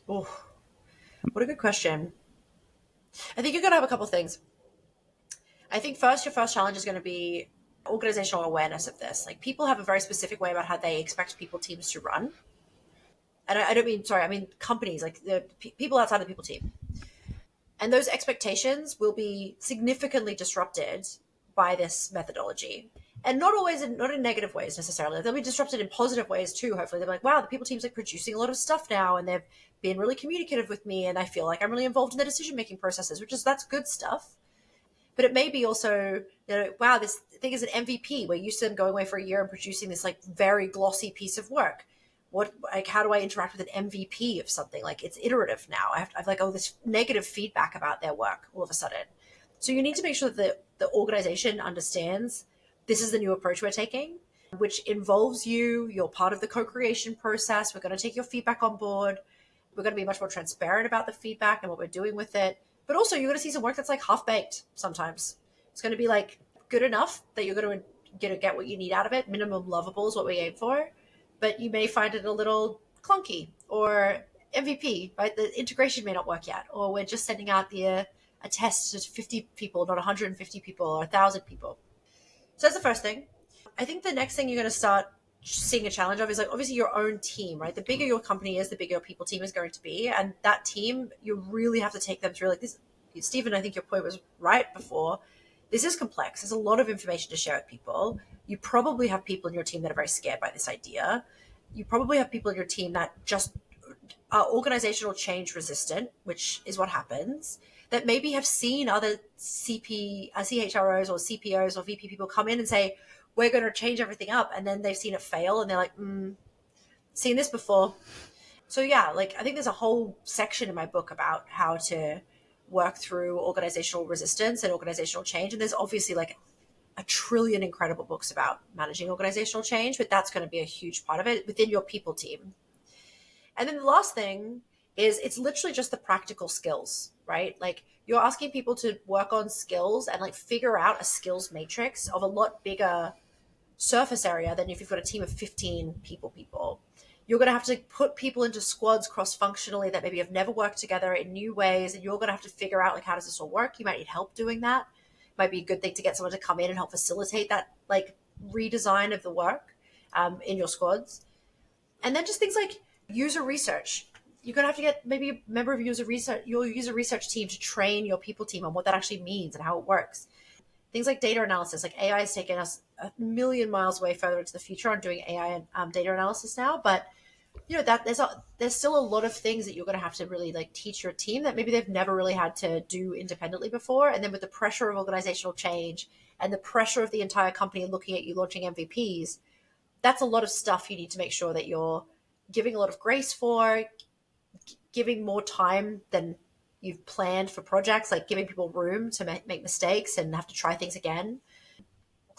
Oh, what a good question. I think you're going to have a couple of things. I think first, your first challenge is going to be organizational awareness of this. Like people have a very specific way about how they expect people teams to run. And I don't mean, sorry, I mean companies, like the people outside the people team. And those expectations will be significantly disrupted by this methodology. And not always not in negative ways necessarily. They'll be disrupted in positive ways too. Hopefully, they're like, wow, the people team's like producing a lot of stuff now, and they've been really communicative with me, and I feel like I'm really involved in the decision making processes, which is that's good stuff. But it may be also, wow, this thing is an MVP. We're used to them going away for a year and producing this like very glossy piece of work. What, like, how do I interact with an MVP of something? Like it's iterative now. I've like all this negative feedback about their work all of a sudden. So you need to make sure that the organization understands this is the new approach we're taking, which involves you. You're part of the co-creation process. We're going to take your feedback on board. We're going to be much more transparent about the feedback and what we're doing with it. But also, you're going to see some work that's like half baked sometimes. It's going to be like good enough that you're going to get what you need out of it. Minimum lovable is what we aim for. But you may find it a little clunky or MVP, right? The integration may not work yet. Or we're just sending out a test to 50 people, not 150 people or 1,000 people. So that's the first thing. I think the next thing you're going to start seeing a challenge of is like obviously your own team, right? The bigger your company is, the bigger your people team is going to be. And that team, you really have to take them through like this. Stephen, I think your point was right before. This is complex. There's a lot of information to share with people. You probably have people in your team that are very scared by this idea. You probably have people in your team that just are organizational change resistant, which is what happens, that maybe have seen other CHROs or CPOs or VP people come in and say, we're going to change everything up. And then they've seen it fail and they're like, seen this before. So yeah, like I think there's a whole section in my book about how to work through organizational resistance and organizational change. And there's obviously like a trillion incredible books about managing organizational change, but that's going to be a huge part of it within your people team. And then the last thing is it's literally just the practical skills, right? Like you're asking people to work on skills and like figure out a skills matrix of a lot bigger surface area than if you've got a team of 15 people. You're going to have to put people into squads cross-functionally that maybe have never worked together in new ways, and you're going to have to figure out like how does this all work. You might need help doing that. It might be a good thing to get someone to come in and help facilitate that like redesign of the work in your squads. And then just things like user research. You're going to have to get maybe a member of your user research team to train your people team on what that actually means and how it works. Things like data analysis, like AI has taken us a million miles away further into the future on doing AI and data analysis now. But that there's still a lot of things that you're going to have to really like teach your team that maybe they've never really had to do independently before. And then with the pressure of organizational change and the pressure of the entire company looking at you launching MVPs, that's a lot of stuff you need to make sure that you're giving a lot of grace for, giving more time than you've planned for projects, like giving people room to make mistakes and have to try things again.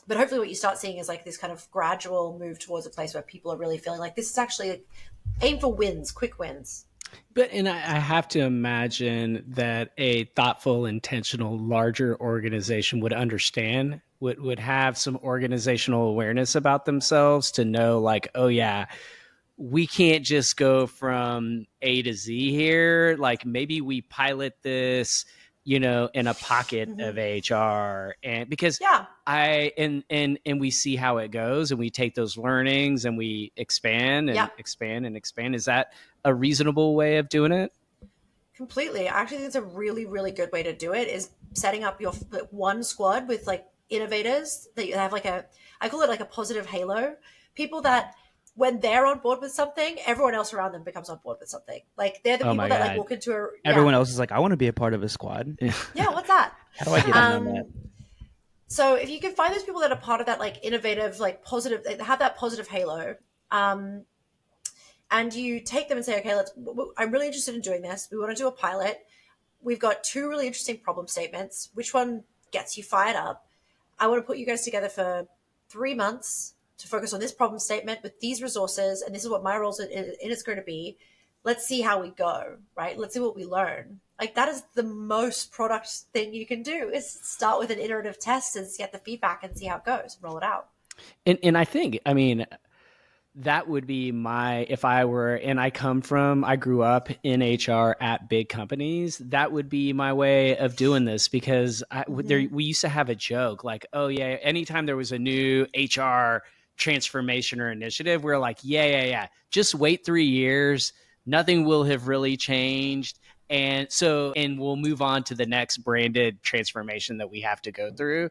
But hopefully what you start seeing is like this kind of gradual move towards a place where people are really feeling like this is actually aim for wins, quick wins. And I have to imagine that a thoughtful, intentional, larger organization would understand, would have some organizational awareness about themselves to know like, oh yeah, we can't just go from A to Z here. Like maybe we pilot this, in a pocket of HR, and because Yeah. and we see how it goes, and we take those learnings and we expand and Yeah. expand and expand. Is that a reasonable way of doing it? Completely. I actually think it's a really, really good way to do it is setting up your one squad with like innovators that you have like I call it like a positive halo. People that when they're on board with something, everyone else around them becomes on board with something. Like they're the Oh people my that like God. walk into a Everyone else is like, I want to be a part of a squad. yeah, what's that? How do I get in on that? So if you can find those people that are part of that like innovative, like positive, they have that positive halo, and you take them and say, okay, I'm really interested in doing this. We want to do a pilot. We've got two really interesting problem statements. Which one gets you fired up? I want to put you guys together for 3 months to focus on this problem statement with these resources, and this is what my roles in it's going to be. Let's see how we go, right? Let's see what we learn. Like that is the most product thing you can do is start with an iterative test and get the feedback and see how it goes and roll it out. And I think, I mean, that would be if I were, and I grew up in HR at big companies, that would be my way of doing this, because we used to have a joke like, oh yeah, anytime there was a new HR transformation or initiative, we're like, yeah, just wait 3 years. Nothing will have really changed. And we'll move on to the next branded transformation that we have to go through.